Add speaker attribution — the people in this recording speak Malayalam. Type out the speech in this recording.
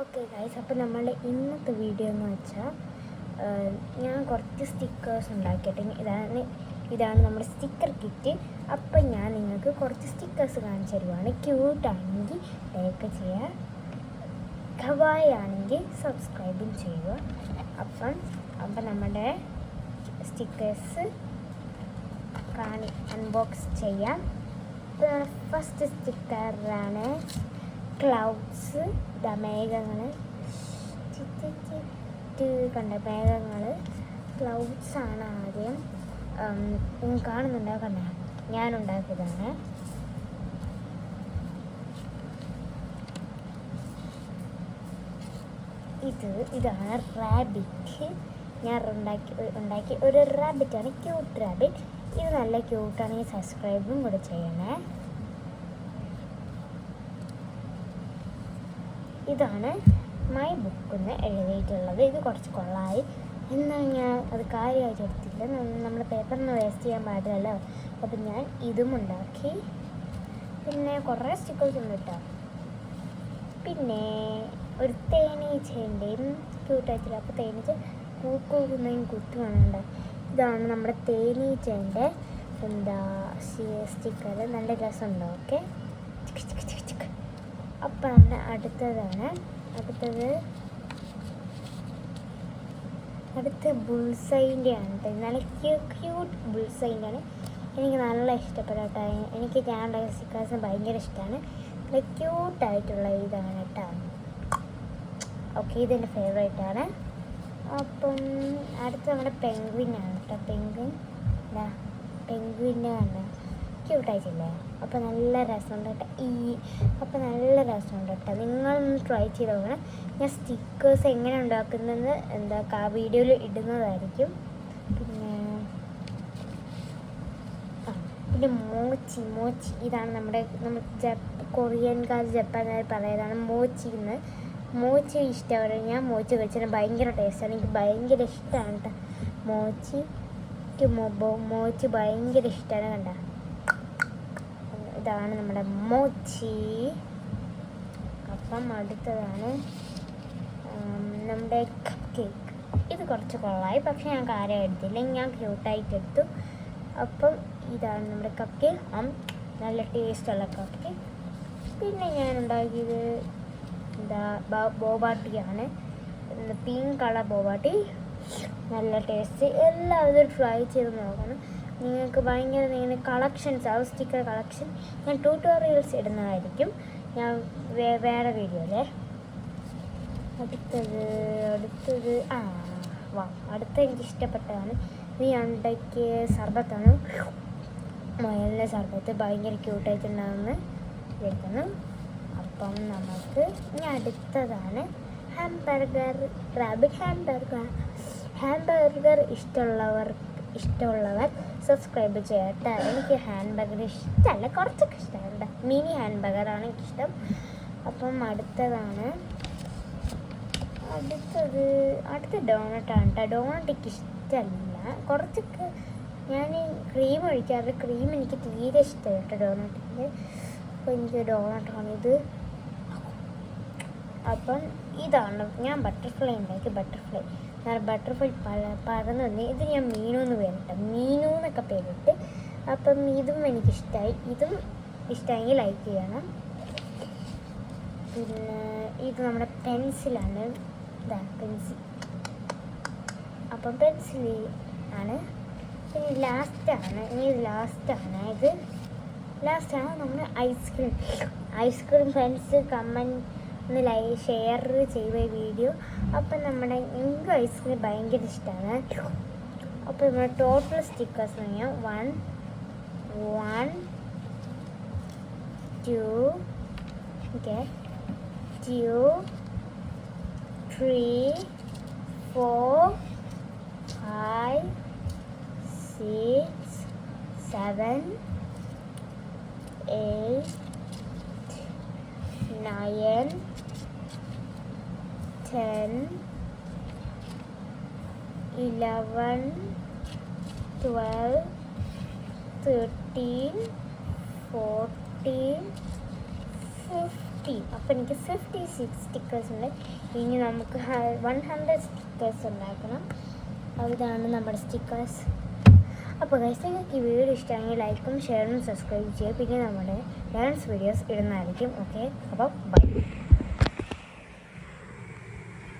Speaker 1: ഓക്കെ ഗൈസ്, അപ്പോൾ നമ്മളുടെ ഇന്നത്തെ വീഡിയോ എന്ന് വെച്ചാൽ ഞാൻ കുറച്ച് സ്റ്റിക്കേഴ്സ് ഉണ്ടാക്കിയിട്ട് ഇതാണ് നമ്മുടെ സ്റ്റിക്കർ കിറ്റ്. അപ്പം ഞാൻ നിങ്ങൾക്ക് കുറച്ച് സ്റ്റിക്കേഴ്സ് കാണിച്ചു തരുവാണ്. ക്യൂട്ടാണെങ്കിൽ ലൈക്ക് ചെയ്യുക, ഖവായി ആണെങ്കിൽ സബ്സ്ക്രൈബും ചെയ്യുക. അപ്പം നമ്മുടെ സ്റ്റിക്കേഴ്സ് അൺബോക്സ് ചെയ്യാം. ഫസ്റ്റ് സ്റ്റിക്കറാണ് ക്ലൗഡ്സ്. മേഘങ്ങൾ കണ്ട മേഘങ്ങൾ ക്ലൗഡ്സാണ് ആദ്യം. കാണുന്നുണ്ടോ? കണ്ട ഞാനുണ്ടാക്കിയതാണ്. ഇതാണ് റാബിറ്റ്. ഞാൻ ഉണ്ടാക്കി ഒരു റാബിറ്റാണ്, ക്യൂട്ട് റാബിറ്റ്. ഇത് നല്ല ക്യൂട്ടാണ്. ഈ സബ്സ്ക്രൈബും കൂടെ ചെയ്യണേ. ഇതാണ് മൈ ബുക്കെന്ന് എഴുതിയിട്ടുള്ളത്. ഇത് കുറച്ച് കൊള്ളായി. എന്നാൽ ഞാൻ അത് കാര്യമായിട്ട് എടുത്തില്ല. നമ്മൾ പേപ്പറിന് വേസ്റ്റ് ചെയ്യാൻ പാടില്ലല്ലോ. അപ്പം ഞാൻ ഇതും ഉണ്ടാക്കി. പിന്നെ കുറേ സ്റ്റിക്കേഴ്സ് ഉണ്ട് കേട്ടോ. പിന്നെ ഒരു തേനീച്ചേൻ്റെയും ക്യൂട്ടായിട്ടില്ല. അപ്പോൾ തേനീച്ച പൂക്കുന്നതും കുത്തുവാനുണ്ട്. ഇതാണ് നമ്മുടെ തേനീച്ചേൻ്റെ സ്റ്റിക്കർ. നല്ല രസമുണ്ടോ? ഓക്കെ. അപ്പം നമ്മുടെ അടുത്ത ബുൾസൈൻ്റെ ആണ് കേട്ടോ. നല്ല ക്യൂട്ട് ബുൾസൈൻ്റെ ആണ്. എനിക്ക് നല്ല ഇഷ്ടപ്പെട്ട കേട്ടോ. എനിക്ക് ഞാൻ ഉണ്ടാക്കിയ സ്റ്റിക്കേഴ്സ് ഭയങ്കര ഇഷ്ടമാണ്. നല്ല ക്യൂട്ടായിട്ടുള്ള ഇതാണ് കേട്ടോ. ഓക്കെ, ഇതെൻ്റെ ഫേവറേറ്റാണ്. അപ്പം അടുത്ത നമ്മുടെ പെൻഗ്വിനാണ് കേട്ടോ. പെൻഗ്വിൻ്റെ കണ്ട ക്യൂട്ടായിട്ടില്ലേ? അപ്പോൾ നല്ല രസമുണ്ട് കേട്ടോ. നിങ്ങളൊന്ന് ട്രൈ ചെയ്ത് നോക്കണം. ഞാൻ സ്റ്റിക്കേഴ്സ് എങ്ങനെ ഉണ്ടാക്കുന്നതെന്ന് വീഡിയോയിൽ ഇടുന്നതായിരിക്കും. പിന്നെ മോച്ചി ഇതാണ് നമ്മൾ കൊറിയൻകാർ ജപ്പാൻകാർ പറയുന്നതാണ് മോച്ചി ഇഷ്ടമാണ്. ഞാൻ മോച്ചി കഴിച്ചാൽ ഭയങ്കര ടേസ്റ്റാണ്. എനിക്ക് ഭയങ്കര ഇഷ്ടമാണ് കേട്ടോ മോച്ചി ഭയങ്കര ഇഷ്ടമാണ്. കണ്ട ഇതാണ് നമ്മുടെ മോച്ചി. അപ്പം അടുത്തതാണ് നമ്മുടെ കപ്പ് കേക്ക്. ഇത് കുറച്ച് കൊള്ളായി, പക്ഷെ ഞാൻ കാര്യം എടുത്തില്ല. ഞാൻ ക്യൂട്ടായിട്ട് എടുത്തു. അപ്പം ഇതാണ് നമ്മുടെ കപ്പ് കേക്ക്. നല്ല ടേസ്റ്റുള്ള കപ്പ് കേക്ക്. പിന്നെ ഞാൻ ഉണ്ടാക്കിയത് ബോബാട്ടിയാണ്. Pink colour ബോബാട്ടി. നല്ല ടേസ്റ്റ്. എല്ലാവരും ട്രൈ ചെയ്ത് നോക്കണം. നിങ്ങൾക്ക് ഭയങ്കര കളക്ഷൻസ് സ്റ്റിക്കർ കളക്ഷൻ ഞാൻ ട്യൂട്ടോറിയൽസ് ഇടുന്നതായിരിക്കും. ഞാൻ വേറെ വീഡിയോയിലെ അടുത്ത എനിക്ക് ഇഷ്ടപ്പെട്ടതാണ്. ഇത് ഉണ്ടാക്കിയ സർബത്താണ്. മുയലിൻ്റെ സർബത്ത് ഭയങ്കര ക്യൂട്ടായിട്ടുണ്ടാകുന്ന എടുക്കുന്നു. അപ്പം നമുക്ക് ഇനി അടുത്തതാണ് റാബിറ്റ് ഹാംബർഗർ. ഇഷ്ടമുള്ളവർ സബ്സ്ക്രൈബ് ചെയ്യട്ടെ. എനിക്ക് ഹാൻബർഗർ ഇഷ്ടമല്ല, കുറച്ചൊക്കെ ഇഷ്ടമുണ്ട്. മിനി ഹാൻബർഗറാണ് എനിക്കിഷ്ടം. അപ്പം അടുത്ത ഡോണറ്റാണ് കേട്ടോ. ഡോണറ്റ് എനിക്ക് ഇഷ്ടമല്ല, കുറച്ചൊക്കെ ഞാൻ ക്രീം ഒഴിക്കാറുണ്ട്. ക്രീം എനിക്ക് തീരെ ഇഷ്ടമല്ല കേട്ടോ ഡോണറ്റിൻ്റെ. അപ്പോൾ എനിക്ക് ഡോണറ്റാണ് ഇത്. അപ്പം ഇതാണ് ഞാൻ ബട്ടർഫ്ലൈ ഉണ്ടാക്കി. ബട്ടർഫ്ലൈ പറന്ന് വന്ന് ഇത് ഞാൻ മീനു എന്ന് പേരിട്ട. മീനു എന്നൊക്കെ പേരിട്ട്. അപ്പം ഇതും എനിക്കിഷ്ടമായി. ഇതും ഇഷ്ടമെങ്കിൽ ലൈക്ക് ചെയ്യണം. പിന്നെ ഇത് നമ്മുടെ പെൻസിലാണ്. പെൻസിൽ. അപ്പം പെൻസിൽ ആണ്. പിന്നെ ലാസ്റ്റാണ് നമ്മുടെ ഐസ്ക്രീം ഫ്രണ്ട്സ് കമൻറ്റ് ഒന്ന് ഷെയർ ചെയ്യുക വീഡിയോ. അപ്പം എനിക്ക് ഐസ്ക്രീം ഭയങ്കര ഇഷ്ടമാണ്. അപ്പോൾ നമ്മുടെ ടോട്ടൽ സ്റ്റിക്കേഴ്സ് പറഞ്ഞാൽ 1 2 3 4 5 6 7 8 9 10 11 12 13 14 15 15. അപ്പോൾ എനിക്ക് 56 സ്റ്റിക്കേഴ്സ് ഉണ്ട്. ഇനി നമുക്ക് 100 സ്റ്റിക്കേഴ്സ് ഉണ്ടാക്കണം. ഇതാണ് നമ്മുടെ സ്റ്റിക്കേഴ്സ്. അപ്പോൾ ഗൈസ്, നിങ്ങൾക്ക് ഈ വീഡിയോ ഇഷ്ടമാണെങ്കിൽ ലൈക്കും ഷെയറും സബ്സ്ക്രൈബ് ചെയ്യുക. പിന്നെ നമ്മുടെ ഡാൻസ് വീഡിയോസ് ഇടുന്നതായിരിക്കും. ഓക്കെ, അപ്പോൾ ബൈ.